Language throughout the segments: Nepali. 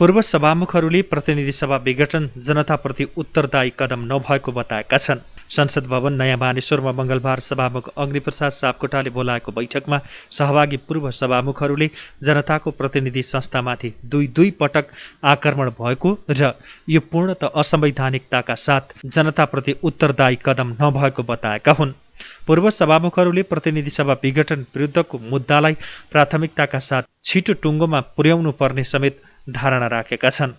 पूर्व सभामुखहरूले प्रतिनिधि सभा विघटन जनताप्रति उत्तरदायी कदम नभएको बताएका छन्। संसद भवन नयाँ मानेश्वरमा मङ्गलबार सभामुख अग्निप्रसाद सापकोटाले बोलाएको बैठकमा सहभागी पूर्व सभामुखहरूले जनताको प्रतिनिधि संस्थामाथि दुई पटक आक्रमण भएको र यो पूर्णतः असंवैधानिकताका साथ जनताप्रति उत्तरदायी कदम नभएको बताएका हुन्। पूर्व सभामुखहरूले प्रतिनिधि सभा विघटन विरुद्धको मुद्दालाई प्राथमिकताका साथ छिटो टुङ्गोमा पुर्याउनु पर्ने समेत धारणा राखेका छन्।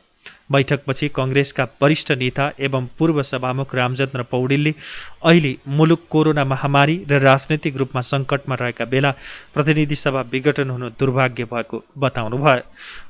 बैठकपछि कङ्ग्रेसका वरिष्ठ नेता एवं पूर्व सभामुख रामचन्द्र पौडेलले अहिले मुलुक कोरोना महामारी र राजनैतिक रूपमा सङ्कटमा रहेका बेला प्रतिनिधि सभा विघटन हुनु दुर्भाग्य भएको बताउनुभयो।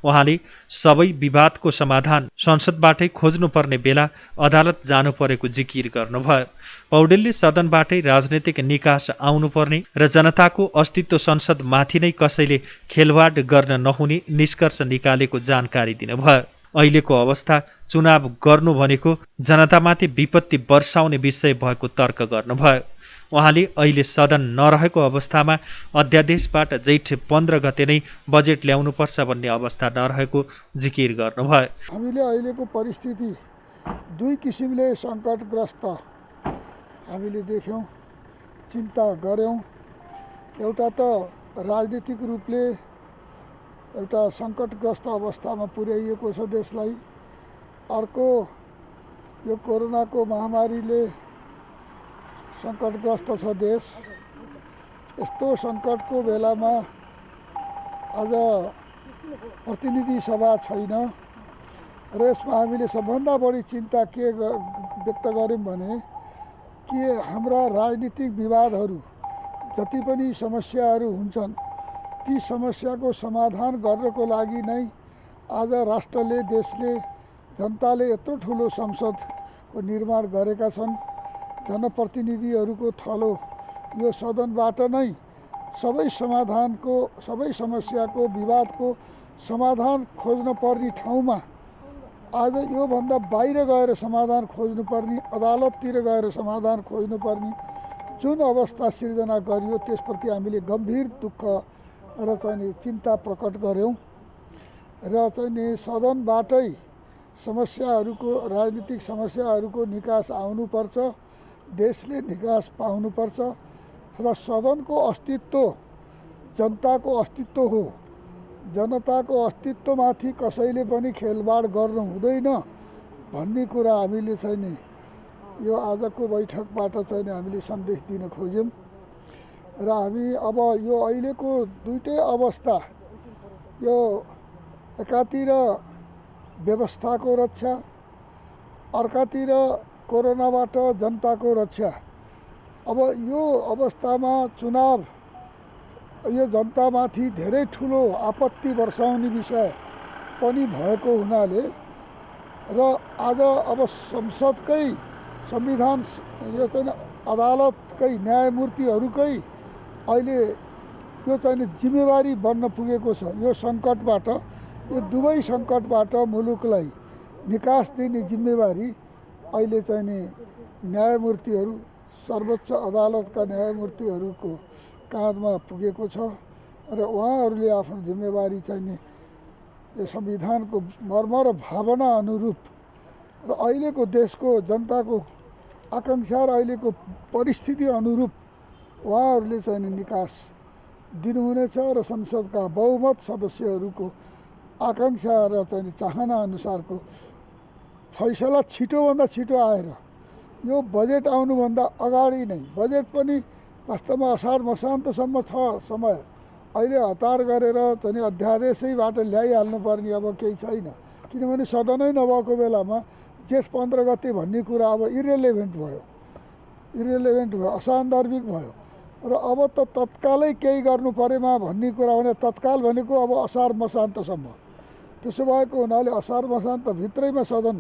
उहाँले सबै विवादको समाधान संसदबाटै खोज्नुपर्ने बेला अदालत जानु परेको जिकिर गर्नुभयो। पौडेलले सदनबाटै राजनैतिक निकास आउनुपर्ने र जनताको अस्तित्व संसदमाथि नै कसैले खेलवाड गर्न नहुने निष्कर्ष निकालेको जानकारी दिनुभयो। अहिलेको अवस्था चुनाव गर्नु भनेको जनतामाथि विपत्ति वर्षाउने विषय भएको तर्क गर्नुभयो। उहाँले अहिले सदन नरहेको अवस्थामा अध्यादेशबाट जेठ 15 गते नै बजेट ल्याउनुपर्छ भन्ने अवस्था नरहेको जिकिर गर्नुभयो। हामीले अहिलेको परिस्थिति दुई किसिमले सङ्कटग्रस्त हामीले देख्यौँ, चिन्ता गऱ्यौँ। एउटा त राजनीतिक रूपले एउटा सङ्कटग्रस्त अवस्थामा पुर्याइएको छ देशलाई। अर्को यो कोरोनाको महामारीले सङ्कटग्रस्त छ देश। यस्तो सङ्कटको बेलामा आज प्रतिनिधि सभा छैन र यसमा हामीले सबभन्दा बढी चिन्ता के व्यक्त गऱ्यौँ भने कि हाम्रा राजनीतिक विवादहरू जति पनि समस्याहरू हुन्छन् ती समस्याको समाधान गर्नको लागि नै आज राष्ट्रले, देशले, जनताले यत्रो ठुलो संसदको निर्माण गरेका छन्। जनप्रतिनिधिहरूको थलो यो सदनबाट नै सबै समस्याको विवादको समाधान खोज्न पर्ने ठाउँमा आज योभन्दा बाहिर गएर समाधान खोज्नुपर्ने, अदालततिर गएर समाधान खोज्नुपर्ने जुन अवस्था सिर्जना गरियो त्यसप्रति हामीले गम्भीर दुःख र चाहिँ चिन्ता प्रकट गऱ्यौँ र चाहिँ सदनबाटै समस्याहरूको, राजनीतिक समस्याहरूको निकास आउनुपर्छ, देशले निकास पाउनुपर्छ र सदनको अस्तित्व जनताको अस्तित्व हो। जनताको अस्तित्वमाथि कसैले पनि खेलवाड गर्नु हुँदैन भन्ने कुरा हामीले चाहिँ नि यो आजको बैठकबाट चाहिँ हामीले सन्देश दिन खोज्यौँ र हामी अब यो अहिलेको दुईटै अवस्था, यो एकातिर व्यवस्थाको रक्षा, अर्कातिर कोरोनाबाट जनताको रक्षा। अब यो अवस्थामा चुनाव यो जनतामाथि धेरै ठुलो आपत्ति वर्षाउने विषय पनि भएको हुनाले र आज अब संसदकै संविधान यो चाहिँ अदालतकै न्यायमूर्तिहरूकै अहिले यो चाहिँ जिम्मेवारी बन्न पुगेको छ। यो सङ्कटबाट, यो दुवै सङ्कटबाट मुलुकलाई निकास दिने जिम्मेवारी अहिले चाहिँ नि न्यायमूर्तिहरू, सर्वोच्च अदालतका न्यायमूर्तिहरूको काँधमा पुगेको छ र उहाँहरूले आफ्नो जिम्मेवारी चाहिँ नि संविधानको मर्म र भावना अनुरूप र अहिलेको देशको जनताको आकाङ्क्षा र अहिलेको परिस्थिति अनुरूप उहाँहरूले चाहिँ निकास दिनुहुनेछ र संसदका बहुमत सदस्यहरूको आकाङ्क्षा र चाहिँ चाहना अनुसारको फैसला छिटोभन्दा छिटो आएर यो बजेट आउनुभन्दा अगाडि नै, बजेट पनि वास्तवमा असार मसान्तसम्म छ समय, अहिले हतार गरेर चाहिँ अध्यादेशैबाट ल्याइहाल्नुपर्ने अब केही छैन। किनभने सदनै नभएको बेलामा जेठ 15 गते भन्ने कुरा अब इरेलेभेन्ट भयो, असान्दर्भिक भयो र अब त तत्कालै केही गर्नु परेमा भन्ने कुरा भने तत्काल भनेको अब असार मसान्तसम्म। त्यसो भएको हुनाले असार मसान्तभित्रैमा सदन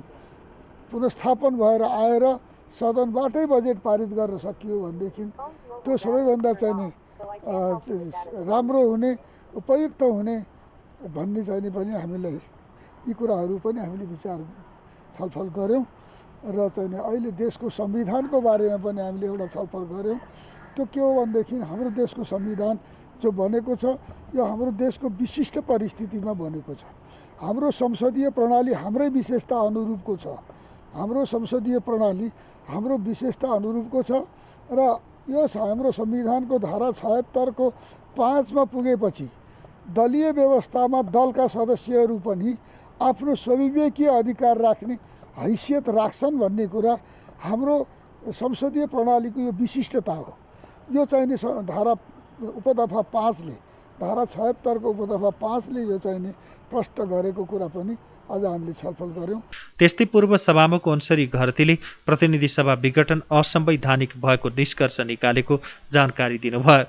पुनस्थापन भएर आएर सदनबाटै बजेट पारित गर्न सकियो भनेदेखि त्यो सबैभन्दा चाहिँ नि राम्रो हुने, उपयुक्त हुने भन्ने चाहिँ नि पनि हामीलाई यी कुराहरू पनि हामीले विचार छलफल गऱ्यौँ र चाहिँ अहिले देशको संविधानको बारेमा पनि हामीले एउटा छलफल गऱ्यौँ। त्यो के हो भनेदेखि हाम्रो देशको संविधान जो बनेको छ यो हाम्रो देशको विशिष्ट परिस्थितिमा बनेको छ। हाम्रो संसदीय प्रणाली हाम्रै विशेषता अनुरूपको छ। हाम्रो संसदीय प्रणाली हाम्रो विशेषता अनुरूपको छ र यो हाम्रो संविधानको धारा 76 को 5 मा पुगेपछि दलीय व्यवस्थामा दलका सदस्यहरू पनि आफ्नो स्वविवेकीय अधिकार राख्ने हैसियत राख्छन् भन्ने कुरा हाम्रो संसदीय प्रणालीको यो विशिष्टता हो। यो चाहिँ नि धारा उपदफा 5 ले धारा 76 को उपदफा 5 ले यो चाहिँ नि प्रष्ट गरेको कुरा पनि आज हामीले छलफल गर्यौं। त्यस्तै पूर्व सभामुख अन्सरी घरतीले प्रतिनिधि सभा विघटन असंवैधानिक भएको निष्कर्ष निकालेको जानकारी दिनुभयो।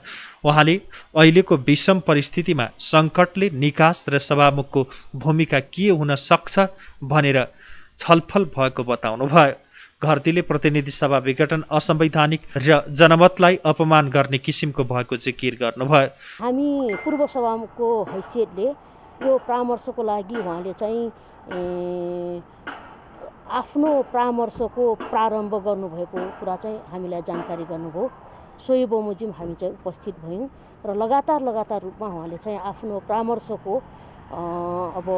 उहाँले अहिलेको विषम परिस्थितिमा सङ्कटले निकास र सभामुखको भूमिका के हुन सक्छ भनेर छलफल भएको बताउनुभयो। घरतीले प्रतिनिधि सभा विघटन असंवैधानिक र जनमतलाई अपमान गर्ने किसिमको भएको जिकिर गर्नुभयो। हामी पूर्व सभामुखको हैसियतले यो परामर्शको लागि उहाँले चाहिँ आफ्नो परामर्शको प्रारम्भ गर्नुभएको कुरा चाहिँ हामीलाई जानकारी गर्नुभयो। सोही बमोजिम हामी चाहिँ उपस्थित भयौँ र लगातार रूपमा उहाँले चाहिँ आफ्नो परामर्शको अब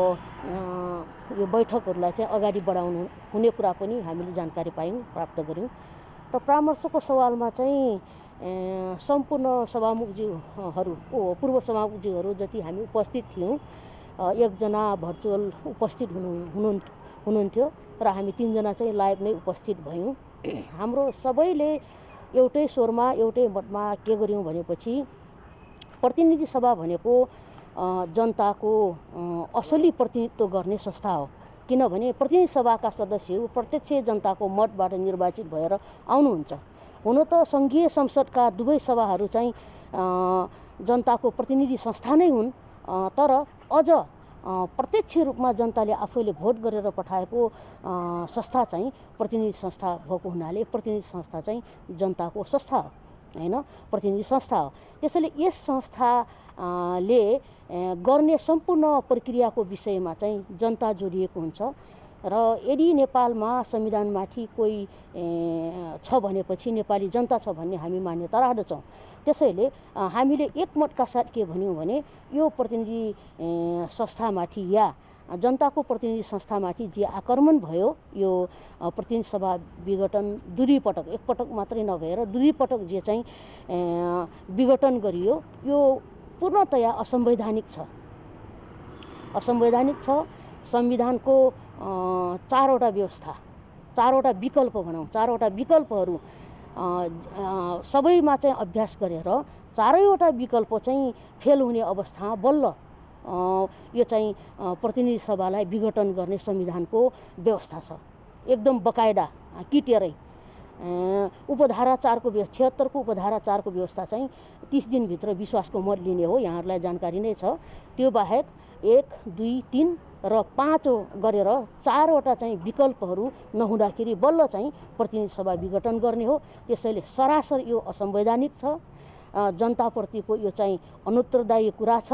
यो बैठकहरूलाई चाहिँ अगाडि बढाउनु हुने कुरा पनि हामीले जानकारी पायौँ, प्राप्त गऱ्यौँ। र परामर्शको सवालमा चाहिँ सम्पूर्ण सभामुखज्यूहरू पूर्व सभामुखज्यूहरू जति हामी उपस्थित थियौँ, एकजना भर्चुअल उपस्थित हुनुहुन्थ्यो र हामी 3 जना चाहिँ लाइभ नै उपस्थित भयौँ। हाम्रो सबैले एउटै स्वरमा एउटै मतमा के गर्यौँ भनेपछि प्रतिनिधि सभा भनेको जनताको असली प्रतिनिधित्व गर्ने संस्था हो। किनभने प्रतिनिधि सभाका सदस्यहरू प्रत्यक्ष जनताको मतबाट निर्वाचित भएर आउनुहुन्छ। हुन त सङ्घीय संसदका दुवै सभाहरू चाहिँ जनताको प्रतिनिधि संस्था नै हुन्, तर अझ प्रत्यक्ष रूपमा जनताले आफैले भोट गरेर पठाएको संस्था चाहिँ प्रतिनिधि संस्था भएको हुनाले प्रतिनिधि संस्था चाहिँ जनताको संस्था हो, हैन, प्रतिनिधि संस्था हो। त्यसैले यस संस्थाले गर्ने सम्पूर्ण प्रक्रियाको विषयमा चाहिँ जनता जोडिएको हुन्छ र यदि नेपालमा संविधानमाथि कोही छ भनेपछि नेपाली जनता छ भन्ने हामी मान्यता राख्दछौँ। त्यसैले हामीले एकमतका साथ के भन्यौँ भने यो प्रतिनिधि संस्थामाथि या जनताको प्रतिनिधि संस्थामाथि जे आक्रमण भयो, यो प्रतिनिधि सभा विघटन दुई पटक, एकपटक मात्रै नभएर दुई पटक जे चाहिँ विघटन गरियो, यो पूर्णतया असंवैधानिक छ। असंवैधानिक छ। संविधानको 4वटा व्यवस्था, 4वटा विकल्प भनौँ, 4वटा विकल्पहरू सबैमा चाहिँ अभ्यास गरेर 4वटा विकल्प चाहिँ फेल हुने अवस्थामा बल्ल यो चाहिँ प्रतिनिधि सभालाई विघटन गर्ने संविधानको व्यवस्था छ। एकदम बकायदा किटेरै उपधारा 4 को 76 को उपधारा 4 को व्यवस्था चाहिँ 30 दिनभित्र विश्वासको मत लिने हो, यहाँहरूलाई जानकारी नै छ। त्यो बाहेक 1, 2, 3 र 5 गरेर 4वटा चाहिँ विकल्पहरू नहुँदाखेरि बल्ल चाहिँ प्रतिनिधि सभा विघटन गर्ने हो। त्यसैले सरासर यो असंवैधानिक छ। जनताप्रतिको यो चाहिँ अनुत्तरदायी कुरा छ।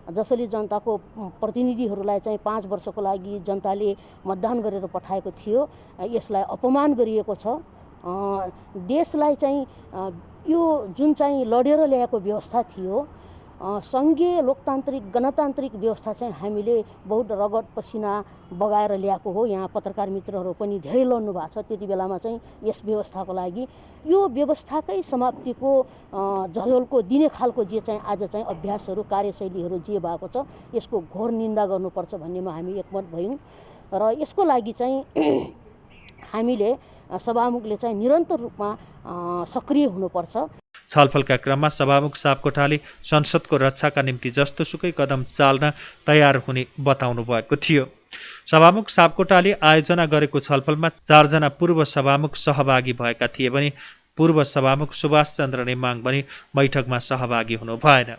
जसरी जनताको प्रतिनिधिहरूलाई चाहिँ 5 वर्षको लागि जनताले मतदान गरेर पठाएको थियो, यसलाई अपमान गरिएको छ। देशलाई चाहिँ यो जुन चाहिँ लडेर ल्याएको व्यवस्था थियो, सङ्घीय लोकतान्त्रिक गणतान्त्रिक व्यवस्था चाहिँ हामीले बहुत रगत पसिना बगाएर ल्याएको हो। यहाँ पत्रकार मित्रहरू पनि धेरै लड्नु भएको छ। त्यति बेलामा चाहिँ यस व्यवस्थाको लागि यो व्यवस्थाकै समाप्तिको झझल्को दिने खालको जे चाहिँ आज चाहिँ अभ्यासहरू कार्यशैलीहरू जे भएको छ, यसको घोर निन्दा गर्नुपर्छ भन्नेमा हामी एकमत भयौँ र यसको लागि चाहिँ हामीले सभामुखले चाहिँ निरन्तर रूपमा सक्रिय हुनुपर्छ। छलफलका क्रममा सभामुख सापकोटाले संसदको रक्षाका निम्ति जस्तोसुकै कदम चाल्न तयार हुने बताउनु भएको थियो। सभामुख सापकोटाले आयोजना गरेको छलफलमा 4 जना पूर्व सभामुख सहभागी भएका थिए भने पूर्व सभामुख सुभाष चन्द्र नेमाङ पनि बैठकमा सहभागी हुनु भएन।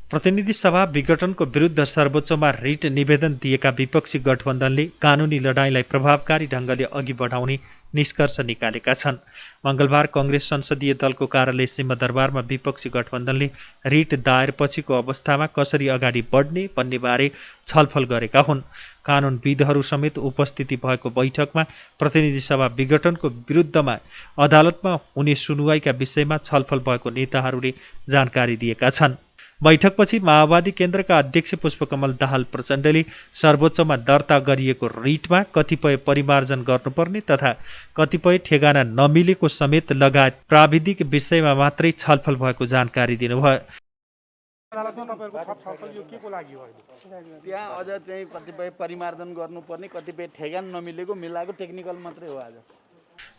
प्रतिनिधि सभा विघटनको विरुद्ध सर्वोच्चमा रिट निवेदन दिएका विपक्षी गठबन्धनले कानुनी लडाईँलाई प्रभावकारी ढङ्गले अघि बढाउने निष्कर्ष निकालेका छन्। मङ्गलबार कङ्ग्रेस संसदीय दलको कार्यालय सिंहदरबारमा विपक्षी गठबन्धनले रिट दायर पछिको अवस्थामा कसरी अगाडि बढ्ने भन्नेबारे छलफल गरेका हुन्। कानुनविदहरू समेत उपस्थिति भएको बैठकमा प्रतिनिधि सभा विघटनको विरुद्धमा अदालतमा हुने सुनुवाईका विषयमा छलफल भएको नेताहरूले जानकारी दिएका छन्। बैठकपछि माओवादी केन्द्रका अध्यक्ष पुष्पकमल दाहाल प्रचण्डले सर्वोच्चमा दर्ता गरिएको रिटमा कतिपय परिमार्जन गर्नुपर्ने तथा कतिपय ठेगाना नमिलेको समेत लगायत प्राविधिक विषयमा मात्रै छलफल भएको जानकारी दिनुभयो। त्यहाँ अझ चाहिँ कतिपय परिमार्जन गर्नुपर्ने, कतिपय ठेगान नमिलेको मिलाएको टेक्निकल मात्रै हो आज।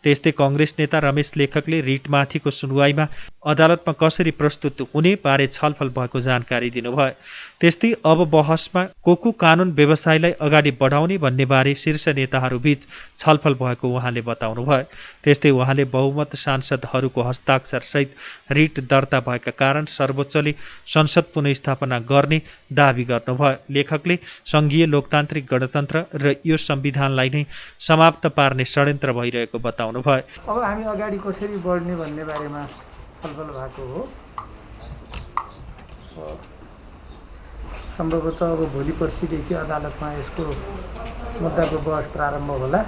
त्यस्तै कङ्ग्रेस नेता रमेश लेखकले रिटमाथिको सुनुवाईमा अदालतमा कसरी प्रस्तुत हुने बारे छलफल भएको जानकारी दिनुभयो। त्यस्तै अब बहसमा को कानुन व्यवसायलाई अगाडि बढाउने भन्नेबारे शीर्ष नेताहरूबीच छलफल भएको उहाँले बताउनुभयो। त्यस्तै उहाँले बहुमत सांसदहरूको हस्ताक्षरसहित रिट दर्ता भएका कारण सर्वोच्चले संसद पुनर्स्थापना गर्ने दावी गर्नुभयो। लेखकले सङ्घीय लोकतान्त्रिक गणतन्त्र र यो संविधानलाई नै समाप्त पार्ने षड्यन्त्र भइरहेको बताउनुभयो। अब हामी अगाडि कसरी बढ्ने भन्ने बारेमा छलफल भएको हो। सम्भवतः अब भोलि पर्सिदेखि अदालतमा यसको मुद्दाको बहस प्रारम्भ होला।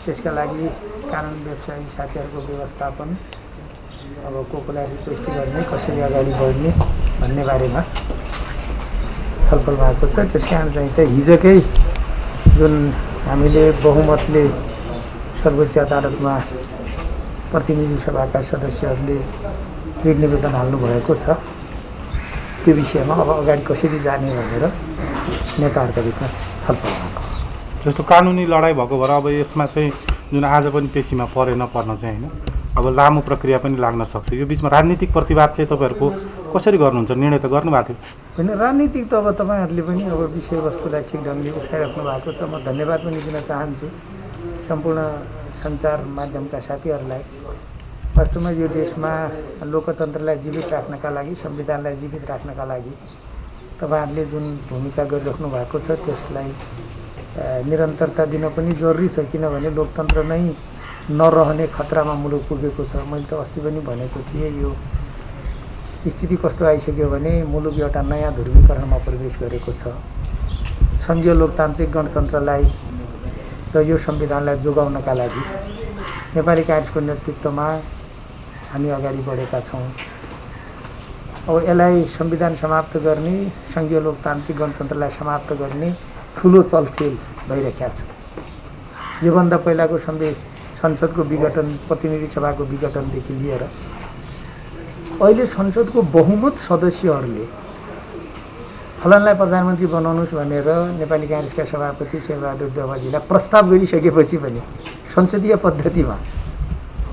त्यसका लागि कानुन व्यवसायी साथीहरूको व्यवस्थापन, अब कोलाई रिक्वेस्ट गर्ने, कसरी अगाडि बढ्ने भन्ने बारेमा छलफल भएको छ। त्यस कारण चाहिँ त हिजोकै जुन हामीले बहुमतले सर्वोच्च अदालतमा प्रतिनिधि सभाका सदस्यहरूले रिट निवेदन हाल्नुभएको छ, त्यो विषयमा अब अगाडि कसरी जाने भनेर नेताहरूका बिचमा छलफल भएको। जस्तो कानुनी लडाइँ भएको भएर अब यसमा चाहिँ जुन आज पनि पेशीमा पर्न चाहिँ होइन, अब लामो प्रक्रिया पनि लाग्न सक्छ। यो बिचमा राजनीतिक प्रतिवाद चाहिँ तपाईँहरूको कसरी गर्नुहुन्छ? निर्णय त गर्नुभएको थियो होइन, राजनीतिक त अब तपाईँहरूले पनि अब विषयवस्तुलाई ठिक ढङ्गले उठाइराख्नु भएको छ। म धन्यवाद पनि दिन चाहन्छु सम्पूर्ण सञ्चार माध्यमका साथीहरूलाई। वास्तवमा यो देशमा लोकतन्त्रलाई जीवित राख्नका लागि, संविधानलाई जीवित राख्नका लागि तपाईँहरूले जुन भूमिका गरिराख्नु भएको छ त्यसलाई निरन्तरता दिन पनि जरुरी छ। किनभने लोकतन्त्र नै नरहने खतरामा मुलुक पुगेको छ। मैले त अस्ति पनि भनेको थिएँ, यो स्थिति कस्तो आइसक्यो भने मुलुक एउटा नयाँ ध्रुवीकरणमा प्रवेश गरेको छ। सङ्घीय लोकतान्त्रिक गणतन्त्रलाई र यो संविधानलाई जोगाउनका लागि नेपाली काङ्ग्रेसको नेतृत्वमा हामी अगाडि बढेका छौँ। अब यसलाई संविधान समाप्त गर्ने, सङ्घीय लोकतान्त्रिक गणतन्त्रलाई समाप्त गर्ने ठुलो चलखेल भइरहेको छ। योभन्दा पहिलाको संसदको विघटन, प्रतिनिधि सभाको विघटनदेखि लिएर अहिले संसदको बहुमत सदस्यहरूले फलानलाई प्रधानमन्त्री बनाउनुहोस् भनेर नेपाली काङ्ग्रेसका सभापति शेरबहादुर देउवाजीलाई प्रस्ताव गरिसकेपछि पनि संसदीय पद्धतिमा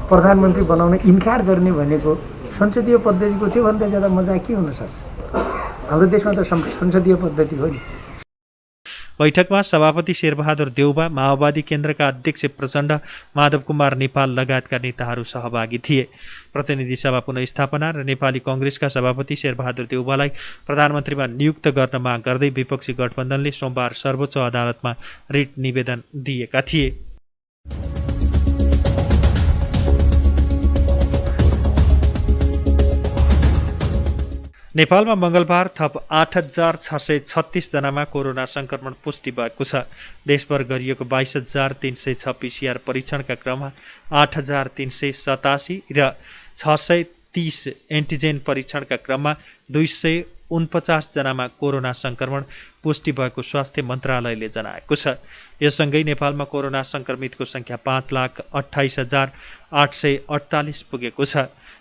प्रधानमन्त्री बनाउन इन्कार गर्ने भनेको संसदीय पद्धतिको त्योभन्दा ज्यादा मजा के हुनसक्छ? हाम्रो देशमा त संसदीय पद्धति हो नि। बैठकमा सभापति शेरबहादुर देउवा, माओवादी केन्द्रका अध्यक्ष प्रचण्ड, माधव कुमार नेपाल लगायतका नेताहरू सहभागी थिए। प्रतिनिधि सभा पुनर्स्थापना र नेपाली कङ्ग्रेसका सभापति शेरबहादुर देउवालाई प्रधानमन्त्रीमा नियुक्त गर्न माग गर्दै विपक्षी गठबन्धनले सोमबार सर्वोच्च अदालतमा रिट निवेदन दिएका थिए। नेपालमा मङ्गलबार थप 8,636 जनामा कोरोना संक्रमण पुष्टि भएको छ। देशभर गरिएको 22,306 PCR परीक्षणका क्रममा 8,387 र 630 एन्टिजेन परीक्षणका क्रममा 249 जनामा कोरोना संक्रमण पुष्टि भएको स्वास्थ्य मन्त्रालयले जनाएको छ। यससँगै नेपालमा कोरोना संक्रमितको सङ्ख्या 5,28,848 पुगेको छ।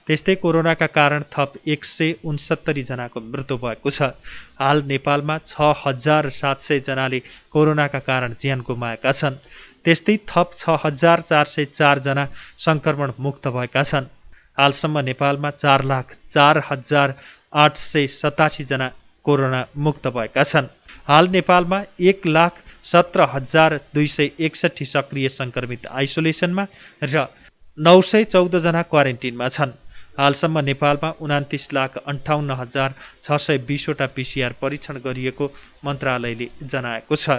त्यस्तै कोरोनाका कारण थप 169 जनाको मृत्यु भएको छ। हाल नेपालमा 6,700 जनाले कोरोनाका कारण ज्यान गुमाएका छन्। त्यस्तै थप 6,404 जना संक्रमण मुक्त भएका छन्। हालसम्म नेपालमा 4,04,887 जना कोरोना मुक्त भएका छन्। हाल नेपालमा 1,17,261 सक्रिय संक्रमित आइसोलेसनमा र 914 जना क्वारेन्टिनमा छन्। हालसम्म नेपालमा 29,58,620 वटा PCR परीक्षण गरिएको मन्त्रालयले जनाएको छ।